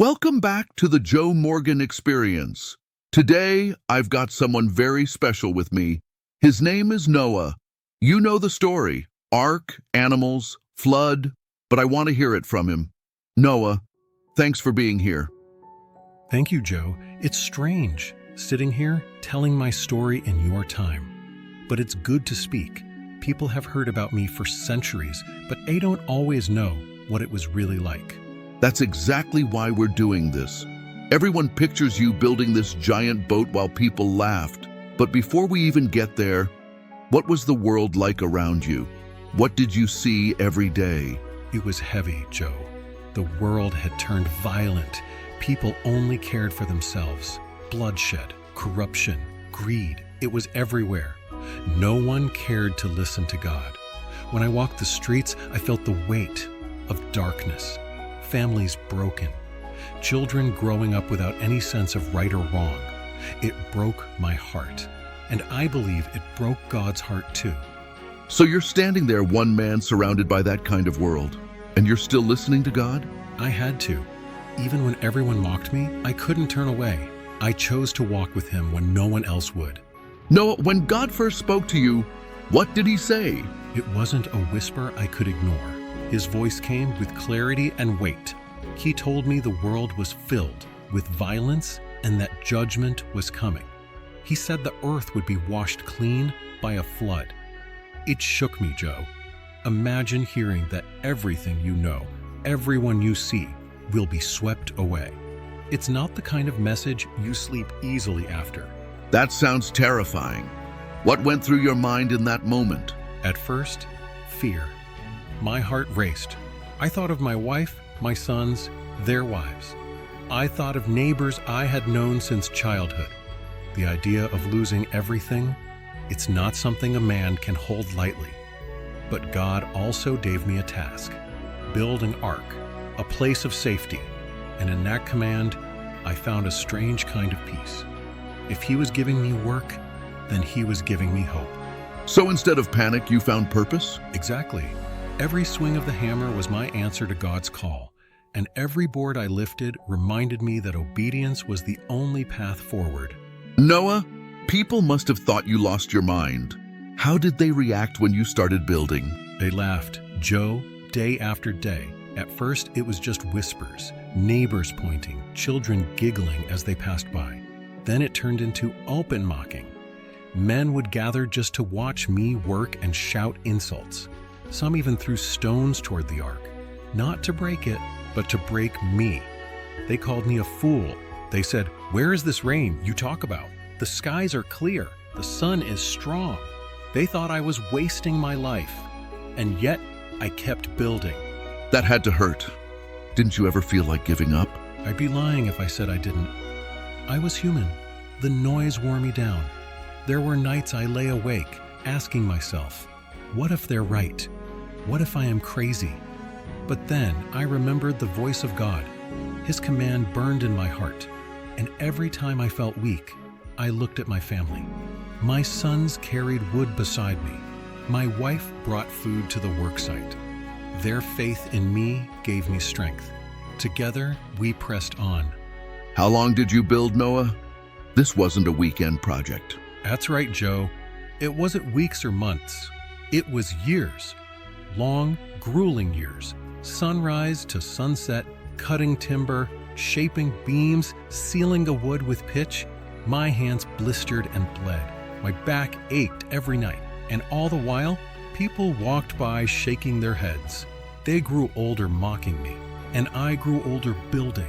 Welcome back to the Joe Morgan Experience. Today, I've got someone very special with me. His name is Noah. You know the story, ark, animals, flood, but I want to hear it from him. Noah, thanks for being here. Thank you, Joe. It's strange, sitting here, telling my story in your time. But it's good to speak. People have heard about me for centuries, but they don't always know what it was really like. That's exactly why we're doing this. Everyone pictures you building this giant boat while people laughed. But before we even get there, what was the world like around you? What did you see every day? It was heavy, Joe. The world had turned violent. People only cared for themselves. Bloodshed, corruption, greed. It was everywhere. No one cared to listen to God. When I walked the streets, I felt the weight of darkness. Families broken. Children growing up without any sense of right or wrong. It broke my heart. And I believe it broke God's heart too. So you're standing there, one man surrounded by that kind of world, and you're still listening to God? I had to. Even when everyone mocked me, I couldn't turn away. I chose to walk with him when no one else would. Noah, when God first spoke to you, what did he say? It wasn't a whisper I could ignore. His voice came with clarity and weight. He told me the world was filled with violence and that judgment was coming. He said the earth would be washed clean by a flood. It shook me, Joe. Imagine hearing that everything you know, everyone you see, will be swept away. It's not the kind of message you sleep easily after. That sounds terrifying. What went through your mind in that moment? At first, fear. My heart raced. I thought of my wife, my sons, their wives. I thought of neighbors I had known since childhood. The idea of losing everything, it's not something a man can hold lightly. But God also gave me a task: build an ark, a place of safety. And in that command, I found a strange kind of peace. If he was giving me work, then he was giving me hope. So instead of panic, you found purpose? Exactly. Every swing of the hammer was my answer to God's call, and every board I lifted reminded me that obedience was the only path forward. Noah, people must have thought you lost your mind. How did they react when you started building? They laughed, Joe, day after day. At first, it was just whispers, neighbors pointing, children giggling as they passed by. Then it turned into open mocking. Men would gather just to watch me work and shout insults. Some even threw stones toward the ark, not to break it, but to break me. They called me a fool. They said, "Where is this rain you talk about? The skies are clear. The sun is strong." They thought I was wasting my life. And yet, I kept building. That had to hurt. Didn't you ever feel like giving up? I'd be lying if I said I didn't. I was human. The noise wore me down. There were nights I lay awake, asking myself, what if they're right? What if I am crazy? But then I remembered the voice of God. His command burned in my heart. And every time I felt weak, I looked at my family. My sons carried wood beside me. My wife brought food to the worksite. Their faith in me gave me strength. Together, we pressed on. How long did you build, Noah? This wasn't a weekend project. That's right, Joe. It wasn't weeks or months. It was years. Long, grueling years. Sunrise to sunset, cutting timber, shaping beams, sealing the wood with pitch. My hands blistered and bled. My back ached every night. And all the while, people walked by shaking their heads. They grew older mocking me, and I grew older building.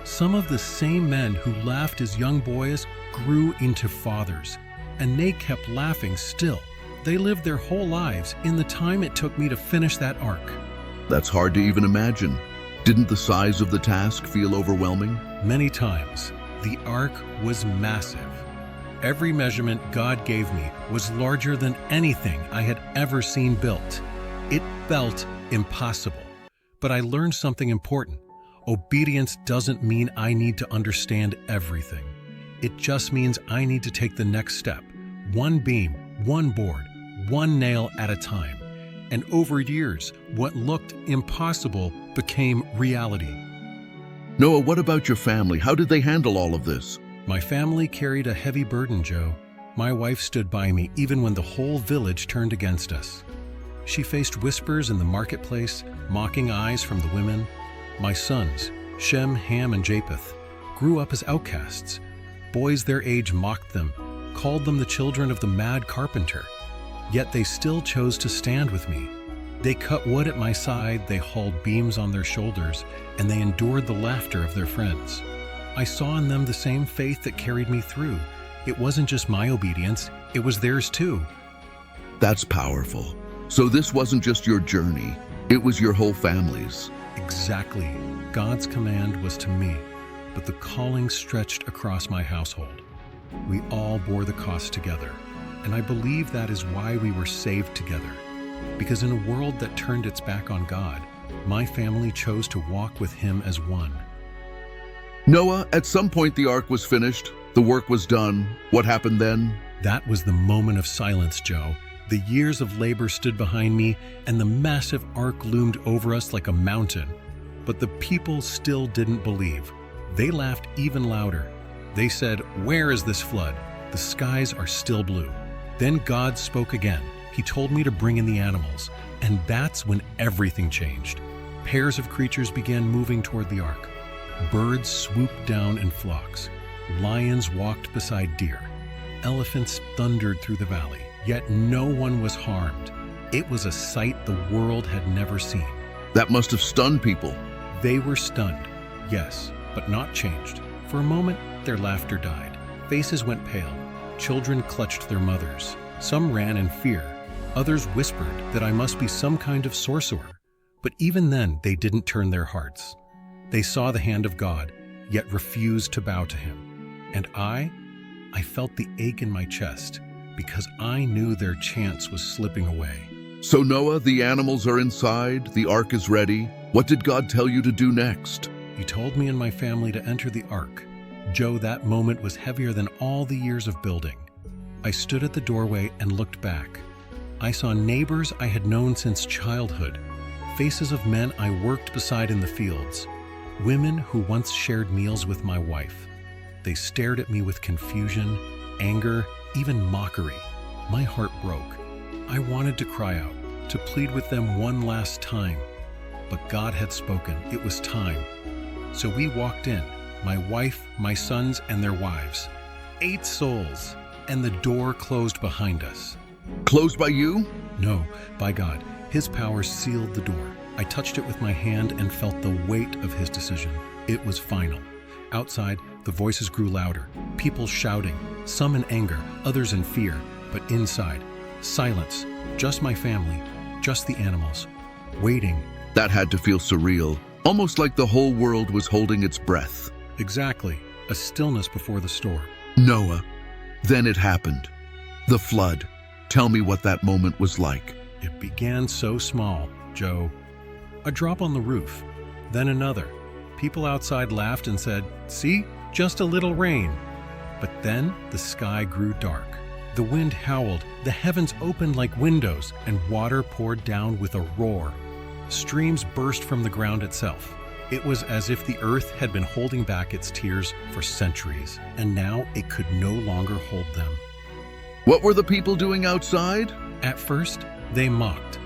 Some of the same men who laughed as young boys grew into fathers, and they kept laughing still. They lived their whole lives in the time it took me to finish that ark. That's hard to even imagine. Didn't the size of the task feel overwhelming? Many times, the ark was massive. Every measurement God gave me was larger than anything I had ever seen built. It felt impossible. But I learned something important. Obedience doesn't mean I need to understand everything. It just means I need to take the next step. One beam, one board, one nail at a time. And over years, what looked impossible became reality. Noah, what about your family? How did they handle all of this? My family carried a heavy burden, Joe. My wife stood by me even when the whole village turned against us. She faced whispers in the marketplace, mocking eyes from the women. My sons, Shem, Ham, and Japheth, grew up as outcasts. Boys their age mocked them, called them the children of the mad carpenter. Yet they still chose to stand with me. They cut wood at my side, they hauled beams on their shoulders, and they endured the laughter of their friends. I saw in them the same faith that carried me through. It wasn't just my obedience, it was theirs too. That's powerful. So this wasn't just your journey, it was your whole family's. Exactly. God's command was to me, but the calling stretched across my household. We all bore the cost together, and I believe that is why we were saved together. Because in a world that turned its back on God, my family chose to walk with Him as one. Noah, at some point the ark was finished, the work was done. What happened then? That was the moment of silence, Joe. The years of labor stood behind me, and the massive ark loomed over us like a mountain. But the people still didn't believe. They laughed even louder. They said, "Where is this flood? The skies are still blue." Then God spoke again. He told me to bring in the animals, and that's when everything changed. Pairs of creatures began moving toward the ark. Birds swooped down in flocks. Lions walked beside deer. Elephants thundered through the valley, yet no one was harmed. It was a sight the world had never seen. That must have stunned people. They were stunned, yes, but not changed. For a moment, their laughter died. Faces went pale. Children clutched their mothers. Some ran in fear. Others whispered that I must be some kind of sorcerer. But even then, they didn't turn their hearts. They saw the hand of God, yet refused to bow to Him. And I felt the ache in my chest because I knew their chance was slipping away. So Noah, the animals are inside, the ark is ready. What did God tell you to do next? He told me and my family to enter the ark. Joe, that moment was heavier than all the years of building. I stood at the doorway and looked back. I saw neighbors I had known since childhood, faces of men I worked beside in the fields, women who once shared meals with my wife. They stared at me with confusion, anger, even mockery. My heart broke. I wanted to cry out, to plead with them one last time. But God had spoken. It was time. So we walked in, my wife, my sons, and their wives. 8 souls, and the door closed behind us. Closed by you? No, by God. His power sealed the door. I touched it with my hand and felt the weight of His decision. It was final. Outside, the voices grew louder, people shouting, some in anger, others in fear. But inside, silence, just my family, just the animals, waiting. That had to feel surreal, almost like the whole world was holding its breath. Exactly, a stillness before the storm. Noah, then it happened. The flood. Tell me what that moment was like. It began so small, Joe. A drop on the roof, then another. People outside laughed and said, "See, just a little rain." But then the sky grew dark. The wind howled, the heavens opened like windows, and water poured down with a roar. Streams burst from the ground itself. It was as if the earth had been holding back its tears for centuries, and now it could no longer hold them. What were the people doing outside? At first, they mocked.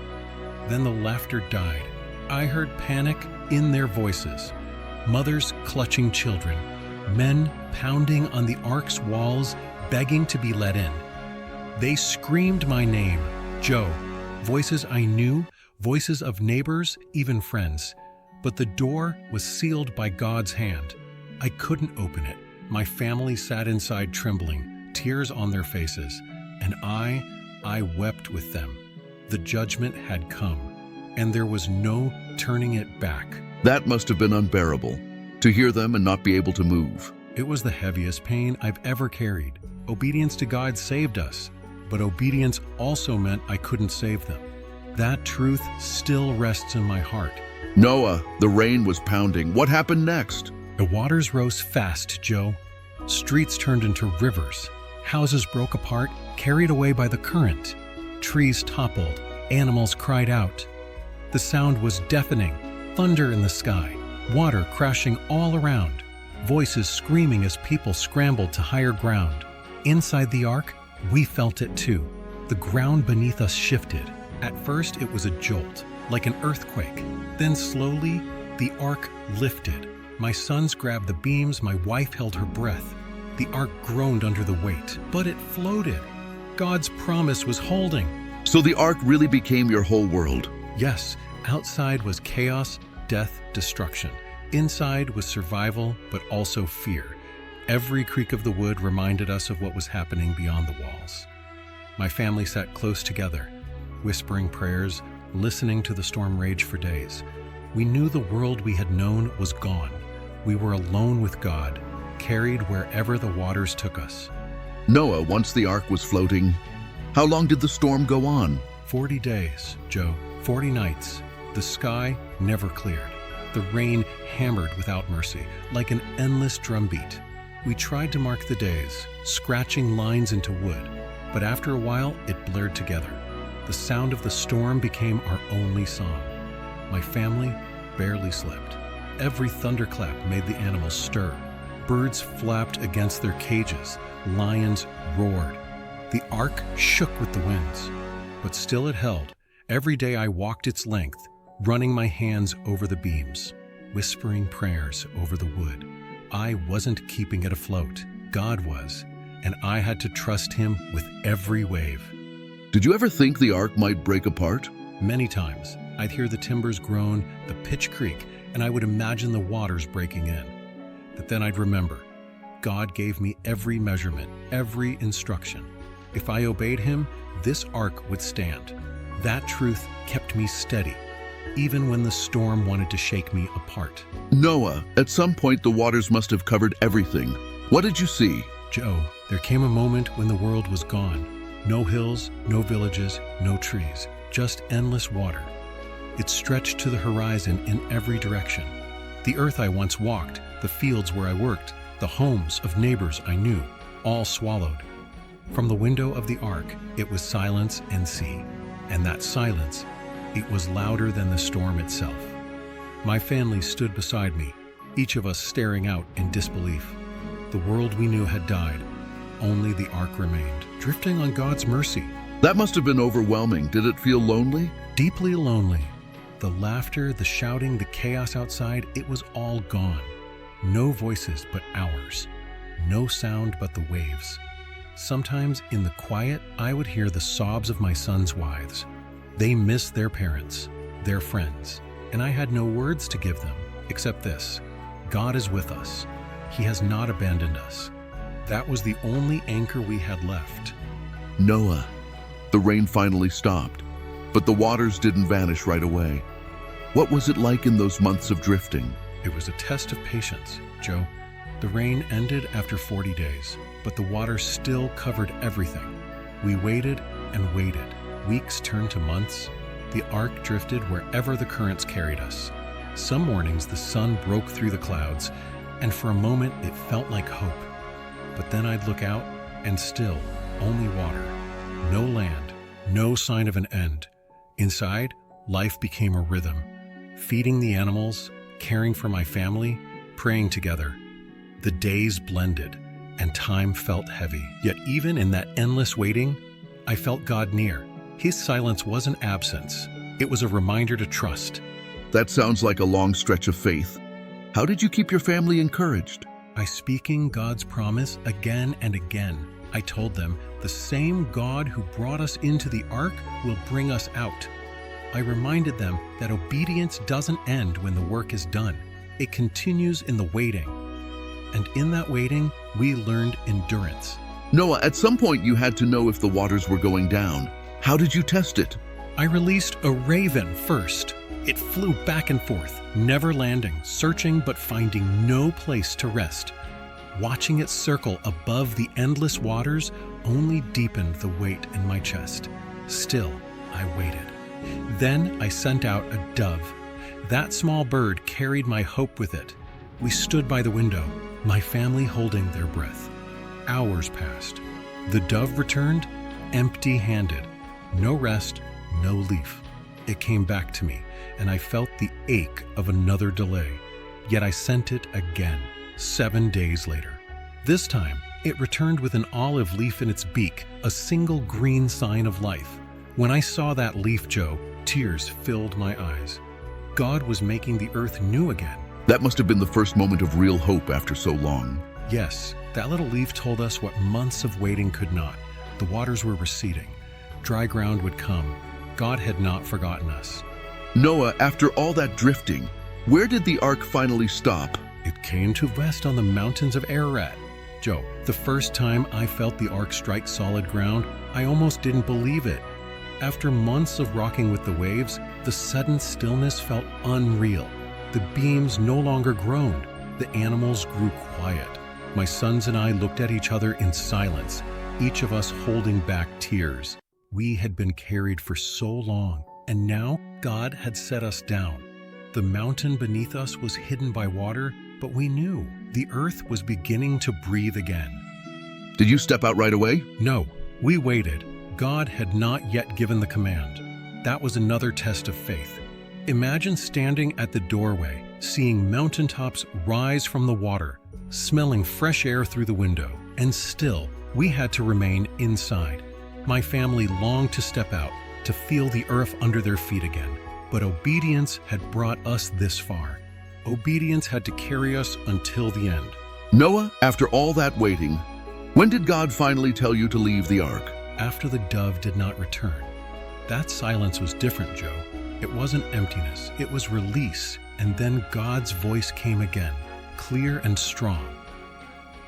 Then the laughter died. I heard panic in their voices. Mothers clutching children, men pounding on the ark's walls, begging to be let in. They screamed my name, Joe, voices I knew, voices of neighbors, even friends. But the door was sealed by God's hand. I couldn't open it. My family sat inside trembling, tears on their faces, and I wept with them. The judgment had come, and there was no turning it back. That must have been unbearable, to hear them and not be able to move. It was the heaviest pain I've ever carried. Obedience to God saved us, but obedience also meant I couldn't save them. That truth still rests in my heart. Noah, the rain was pounding. What happened next? The waters rose fast, Joe. Streets turned into rivers. Houses broke apart, carried away by the current. Trees toppled. Animals cried out. The sound was deafening, thunder in the sky. water crashing all around, voices screaming as people scrambled to higher ground. Inside the ark, we felt it too. The ground beneath us shifted. At first, it was a jolt, like an earthquake. Then slowly, the ark lifted. My sons grabbed the beams, my wife held her breath. The ark groaned under the weight, but it floated. God's promise was holding. So the ark really became your whole world. Yes, outside was chaos, death, destruction. Inside was survival, but also fear. Every creak of the wood reminded us of what was happening beyond the walls. My family sat close together, whispering prayers, listening to the storm rage for days. We knew the world we had known was gone. We were alone with God, carried wherever the waters took us. Noah, once the ark was floating, how long did the storm go on? 40 days, Joe, 40 nights. The sky never cleared. The rain hammered without mercy, like an endless drumbeat. We tried to mark the days, scratching lines into wood, but after a while, it blurred together. The sound of the storm became our only song. My family barely slept. Every thunderclap made the animals stir. Birds flapped against their cages. Lions roared. The ark shook with the winds, but still it held. Every day I walked its length, running my hands over the beams, whispering prayers over the wood. I wasn't keeping it afloat. God was, and I had to trust Him with every wave. Did you ever think the ark might break apart? Many times, I'd hear the timbers groan, the pitch creak, and I would imagine the waters breaking in. But then I'd remember, God gave me every measurement, every instruction. If I obeyed Him, this ark would stand. That truth kept me steady, even when the storm wanted to shake me apart. Noah, at some point the waters must have covered everything. What did you see? Joe, there came a moment when the world was gone. No hills, no villages, no trees, just endless water. It stretched to the horizon in every direction. The earth I once walked, the fields where I worked, the homes of neighbors I knew, all swallowed. From the window of the ark, it was silence and sea. And that silence, it was louder than the storm itself. My family stood beside me, each of us staring out in disbelief. The world we knew had died. Only the ark remained, drifting on God's mercy. That must have been overwhelming. Did it feel lonely? Deeply lonely. The laughter, the shouting, the chaos outside, it was all gone. No voices but ours. No sound but the waves. Sometimes in the quiet, I would hear the sobs of my sons' wives. They missed their parents, their friends, and I had no words to give them except this: God is with us. He has not abandoned us. That was the only anchor we had left. Noah, the rain finally stopped, but the waters didn't vanish right away. What was it like in those months of drifting? It was a test of patience, Joe. The rain ended after 40 days, but the water still covered everything. We waited and waited. Weeks turned to months. The ark drifted wherever the currents carried us. Some mornings the sun broke through the clouds, and for a moment it felt like hope. But then I'd look out, and still, only water. No land, no sign of an end. Inside, life became a rhythm. Feeding the animals, caring for my family, praying together. The days blended, and time felt heavy. Yet even in that endless waiting, I felt God near. His silence wasn't absence. It was a reminder to trust. That sounds like a long stretch of faith. How did you keep your family encouraged? By speaking God's promise again and again, I told them the same God who brought us into the ark will bring us out. I reminded them that obedience doesn't end when the work is done. It continues in the waiting. And in that waiting, we learned endurance. Noah, at some point you had to know if the waters were going down. How did you test it? I released a raven first. It flew back and forth, never landing, searching but finding no place to rest. Watching it circle above the endless waters only deepened the weight in my chest. Still, I waited. Then I sent out a dove. That small bird carried my hope with it. We stood by the window, my family holding their breath. Hours passed. The dove returned, empty-handed. No rest, no leaf. It came back to me, and I felt the ache of another delay. Yet I sent it again, 7 days later. This time, it returned with an olive leaf in its beak, a single green sign of life. When I saw that leaf, Joe, tears filled my eyes. God was making the earth new again. That must have been the first moment of real hope after so long. Yes, that little leaf told us what months of waiting could not. The waters were receding. Dry ground would come. God had not forgotten us. Noah, after all that drifting, where did the ark finally stop? It came to rest on the mountains of Ararat. Joe, the first time I felt the ark strike solid ground, I almost didn't believe it. After months of rocking with the waves, the sudden stillness felt unreal. The beams no longer groaned. The animals grew quiet. My sons and I looked at each other in silence, each of us holding back tears. We had been carried for so long, and now God had set us down. The mountain beneath us was hidden by water, but we knew the earth was beginning to breathe again. Did you step out right away? No, we waited. God had not yet given the command. That was another test of faith. Imagine standing at the doorway, seeing mountaintops rise from the water, smelling fresh air through the window, and still, we had to remain inside. My family longed to step out, to feel the earth under their feet again. But obedience had brought us this far. Obedience had to carry us until the end. Noah, after all that waiting, when did God finally tell you to leave the ark? After the dove did not return. That silence was different, Joe. It wasn't emptiness, it was release. And then God's voice came again, clear and strong.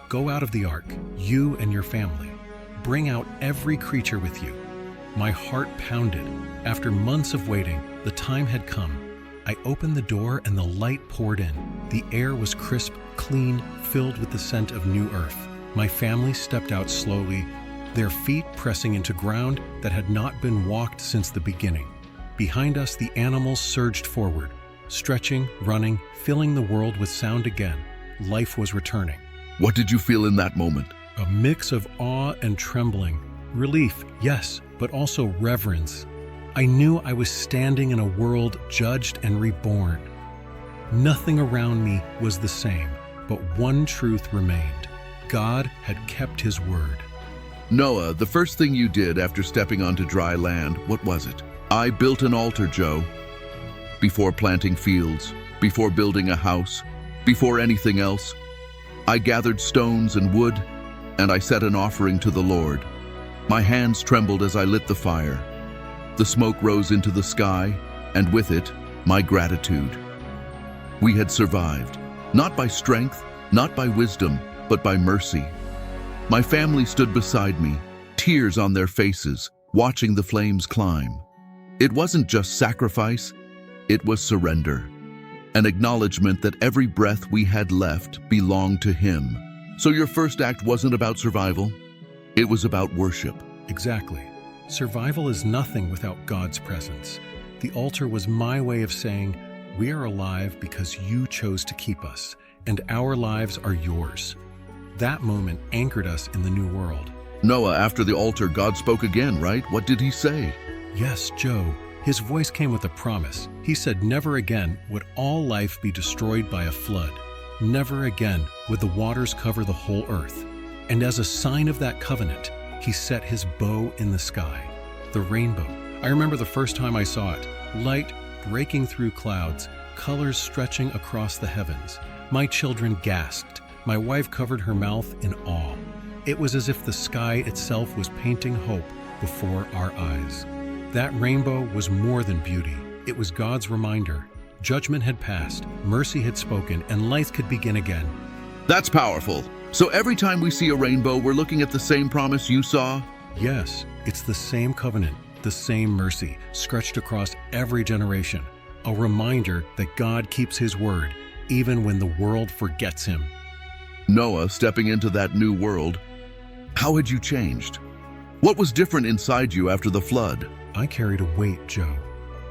Go out of the ark, you and your family. Bring out every creature with you. My heart pounded. After months of waiting, the time had come. I opened the door and the light poured in. The air was crisp, clean, filled with the scent of new earth. My family stepped out slowly, their feet pressing into ground that had not been walked since the beginning. Behind us, the animals surged forward, stretching, running, filling the world with sound again. Life was returning. What did you feel in that moment? A mix of awe and trembling. Relief, yes, but also reverence. I knew I was standing in a world judged and reborn. Nothing around me was the same, but one truth remained. God had kept his word. Noah, the first thing you did after stepping onto dry land, what was it? I built an altar, Joe. Before planting fields, before building a house, before anything else, I gathered stones and wood, and I set an offering to the Lord. My hands trembled as I lit the fire. The smoke rose into the sky, and with it, my gratitude. We had survived, not by strength, not by wisdom, but by mercy. My family stood beside me, tears on their faces, watching the flames climb. It wasn't just sacrifice, it was surrender. An acknowledgement that every breath we had left belonged to Him. So your first act wasn't about survival, it was about worship. Exactly. Survival is nothing without God's presence. The altar was my way of saying, we are alive because you chose to keep us, and our lives are yours. That moment anchored us in the new world. Noah, after the altar, God spoke again, right? What did He say? Yes, Joe. His voice came with a promise. He said never again would all life be destroyed by a flood. Never again would the waters cover the whole earth. And as a sign of that covenant, He set His bow in the sky, the rainbow. I remember the first time I saw it, light breaking through clouds, colors stretching across the heavens. My children gasped. My wife covered her mouth in awe. It was as if the sky itself was painting hope before our eyes. That rainbow was more than beauty. It was God's reminder. Judgment had passed, mercy had spoken, and life could begin again. That's powerful. So every time we see a rainbow, we're looking at the same promise you saw? Yes, it's the same covenant, the same mercy, stretched across every generation. A reminder that God keeps His word, even when the world forgets Him. Noah, stepping into that new world, how had you changed? What was different inside you after the flood? I carried a weight, Joe.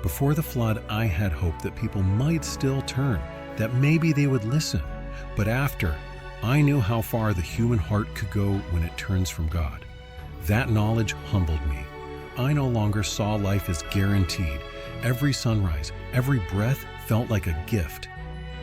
Before the flood, I had hope that people might still turn, that maybe they would listen. But after, I knew how far the human heart could go when it turns from God. That knowledge humbled me. I no longer saw life as guaranteed. Every sunrise, every breath felt like a gift.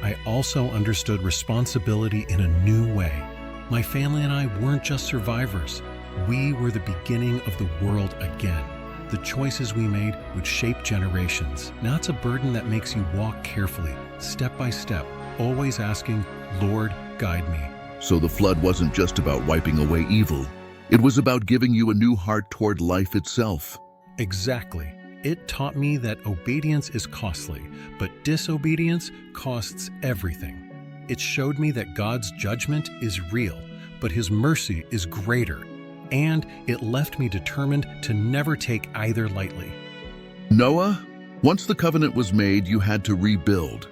I also understood responsibility in a new way. My family and I weren't just survivors. We were the beginning of the world again. The choices we made would shape generations. Now it's a burden that makes you walk carefully, step by step, always asking, Lord, guide me. So the flood wasn't just about wiping away evil. It was about giving you a new heart toward life itself. Exactly. It taught me that obedience is costly, but disobedience costs everything. It showed me that God's judgment is real, but His mercy is greater. And it left me determined to never take either lightly. Noah, once the covenant was made, you had to rebuild.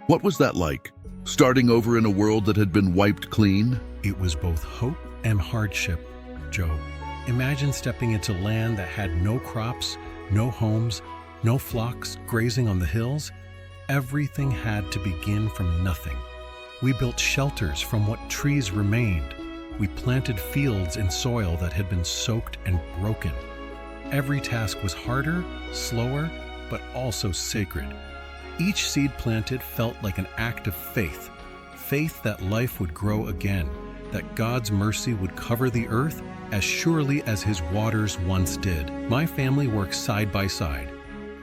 What was that like? Starting over in a world that had been wiped clean? It was both hope and hardship, Joe. Imagine stepping into land that had no crops, no homes, no flocks grazing on the hills. Everything had to begin from nothing. We built shelters from what trees remained. We planted fields in soil that had been soaked and broken. Every task was harder, slower, but also sacred. Each seed planted felt like an act of faith. Faith that life would grow again, that God's mercy would cover the earth as surely as His waters once did. My family worked side by side.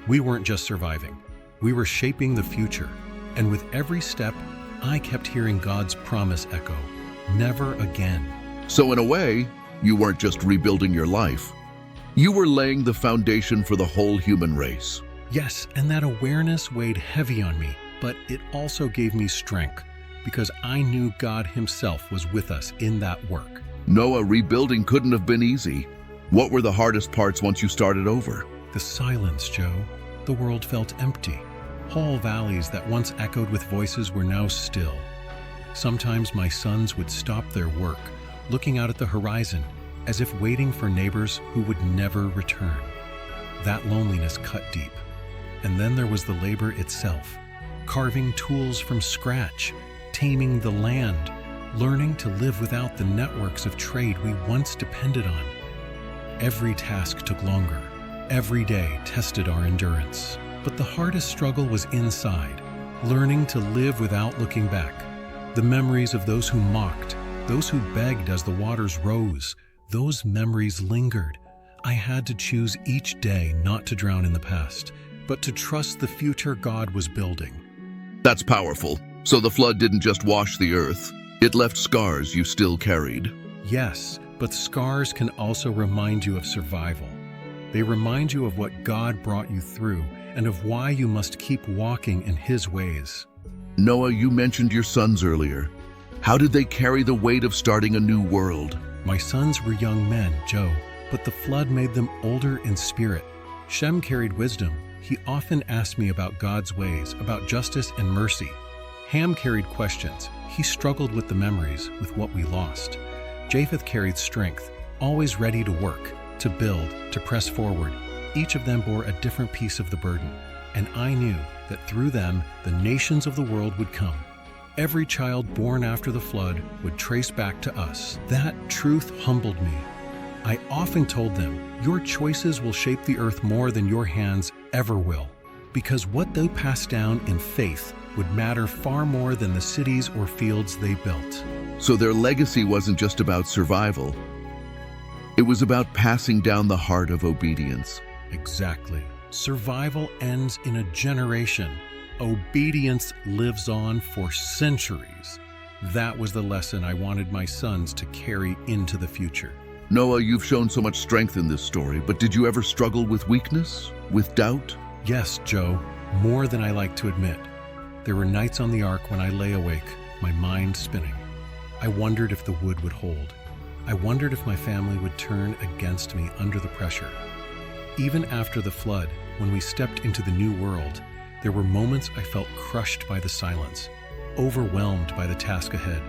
We weren't just surviving. We were shaping the future. And with every step, I kept hearing God's promise echo. Never again. So in a way, you weren't just rebuilding your life. You were laying the foundation for the whole human race. Yes, and that awareness weighed heavy on me, but it also gave me strength because I knew God Himself was with us in that work. Noah, rebuilding couldn't have been easy. What were the hardest parts once you started over? The silence, Joe. The world felt empty. Whole valleys that once echoed with voices were now still. Sometimes my sons would stop their work, looking out at the horizon, as if waiting for neighbors who would never return. That loneliness cut deep. And then there was the labor itself, carving tools from scratch, taming the land, learning to live without the networks of trade we once depended on. Every task took longer. Every day tested our endurance. But the hardest struggle was inside, learning to live without looking back. The memories of those who mocked, those who begged as the waters rose, those memories lingered. I had to choose each day not to drown in the past, but to trust the future God was building. That's powerful. So the flood didn't just wash the earth. It left scars you still carried. Yes, but scars can also remind you of survival. They remind you of what God brought you through and of why you must keep walking in His ways. Noah, you mentioned your sons earlier. How did they carry the weight of starting a new world? My sons were young men, Joe, but the flood made them older in spirit. Shem carried wisdom. He often asked me about God's ways, about justice and mercy. Ham carried questions. He struggled with the memories, with what we lost. Japheth carried strength, always ready to work, to build, to press forward. Each of them bore a different piece of the burden, and I knew that through them, the nations of the world would come. Every child born after the flood would trace back to us. That truth humbled me. I often told them, your choices will shape the earth more than your hands ever will, because what they passed down in faith would matter far more than the cities or fields they built. So their legacy wasn't just about survival. It was about passing down the heart of obedience. Exactly. Survival ends in a generation. Obedience lives on for centuries. That was the lesson I wanted my sons to carry into the future. Noah, you've shown so much strength in this story, but did you ever struggle with weakness? With doubt? Yes, Joe, more than I like to admit. There were nights on the ark when I lay awake, my mind spinning. I wondered if the wood would hold. I wondered if my family would turn against me under the pressure. Even after the flood, when we stepped into the new world, there were moments I felt crushed by the silence, overwhelmed by the task ahead.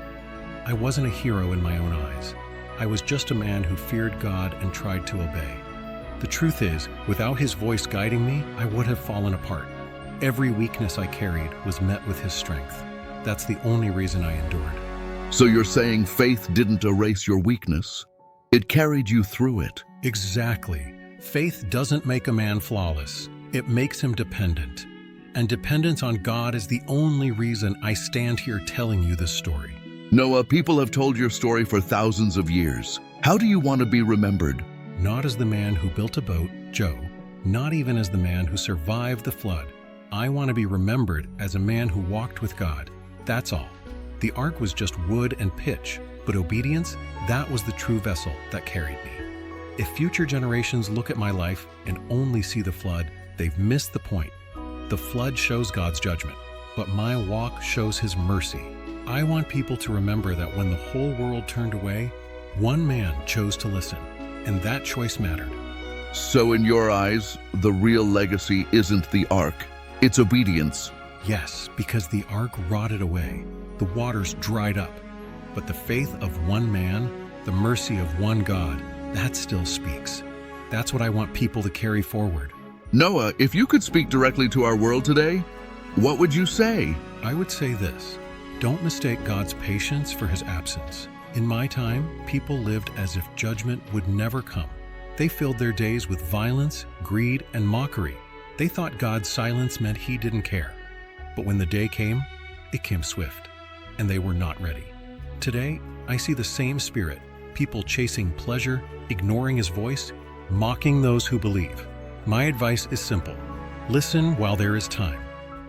I wasn't a hero in my own eyes. I was just a man who feared God and tried to obey. The truth is, without His voice guiding me, I would have fallen apart. Every weakness I carried was met with His strength. That's the only reason I endured. So you're saying faith didn't erase your weakness? It carried you through it. Exactly. Faith doesn't make a man flawless. It makes him dependent. and dependence on God is the only reason I stand here telling you this story. Noah, people have told your story for thousands of years. How do you want to be remembered? Not as the man who built a boat, Joe, not even as the man who survived the flood. I want to be remembered as a man who walked with God. That's all. The ark was just wood and pitch, but obedience, that was the true vessel that carried me. If future generations look at my life and only see the flood, they've missed the point. The flood shows God's judgment, but my walk shows His mercy. I want people to remember that when the whole world turned away, one man chose to listen, and that choice mattered. So in your eyes, the real legacy isn't the ark, it's obedience. Yes, because the ark rotted away, the waters dried up, but the faith of one man, the mercy of one God, that still speaks. That's what I want people to carry forward. Noah, if you could speak directly to our world today, what would you say? I would say this: don't mistake God's patience for His absence. In my time, people lived as if judgment would never come. They filled their days with violence, greed, and mockery. They thought God's silence meant He didn't care. But when the day came, it came swift, and they were not ready. Today, I see the same spirit, people chasing pleasure, ignoring His voice, mocking those who believe. My advice is simple: listen while there is time.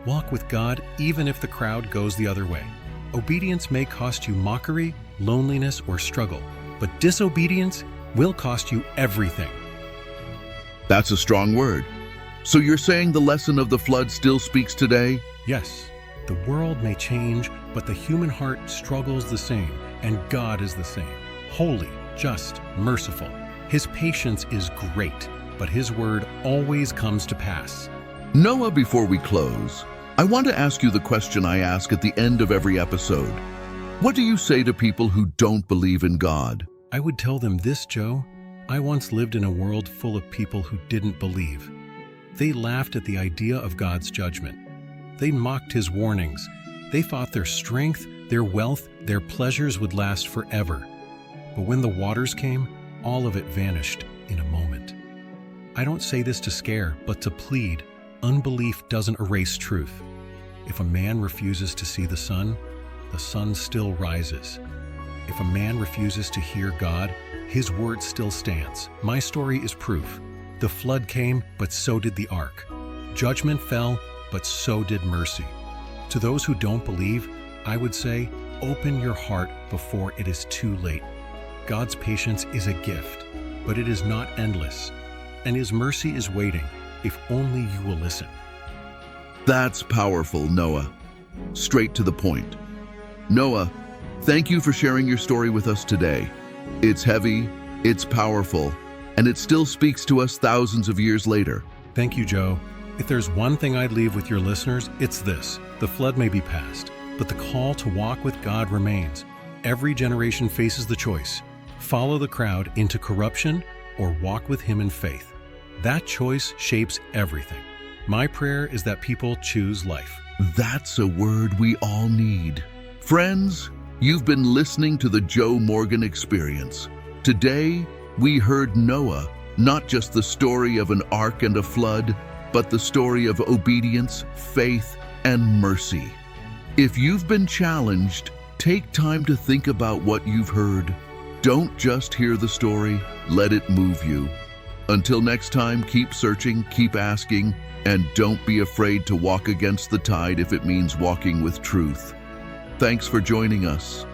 Walk with God even if the crowd goes the other way. Obedience may cost you mockery, loneliness, or struggle, but disobedience will cost you everything. That's a strong word. So you're saying the lesson of the flood still speaks today? Yes, the world may change, but the human heart struggles the same, and God is the same. Holy, just, merciful. His patience is great, but His word always comes to pass. Noah, before we close, I want to ask you the question I ask at the end of every episode. What do you say to people who don't believe in God? I would tell them this, Joe. I once lived in a world full of people who didn't believe. They laughed at the idea of God's judgment. They mocked His warnings. They thought their strength, their wealth, their pleasures would last forever. But when the waters came, all of it vanished in a moment. I don't say this to scare, but to plead. Unbelief doesn't erase truth. If a man refuses to see the sun still rises. If a man refuses to hear God, His word still stands. My story is proof. The flood came, but so did the ark. Judgment fell, but so did mercy. To those who don't believe, I would say, open your heart before it is too late. God's patience is a gift, but it is not endless, and His mercy is waiting, if only you will listen. That's powerful, Noah. Straight to the point. Noah, thank you for sharing your story with us today. It's heavy, it's powerful, and it still speaks to us thousands of years later. Thank you, Joe. If there's one thing I'd leave with your listeners, it's this: the flood may be past, but the call to walk with God remains. Every generation faces the choice: follow the crowd into corruption or walk with Him in faith. That choice shapes everything. My prayer is that people choose life. That's a word we all need. Friends, you've been listening to the Joe Morgan Experience. Today, we heard Noah, not just the story of an ark and a flood, but the story of obedience, faith, and mercy. If you've been challenged, take time to think about what you've heard. Don't just hear the story, let it move you. Until next time, keep searching, keep asking, and don't be afraid to walk against the tide if it means walking with truth. Thanks for joining us.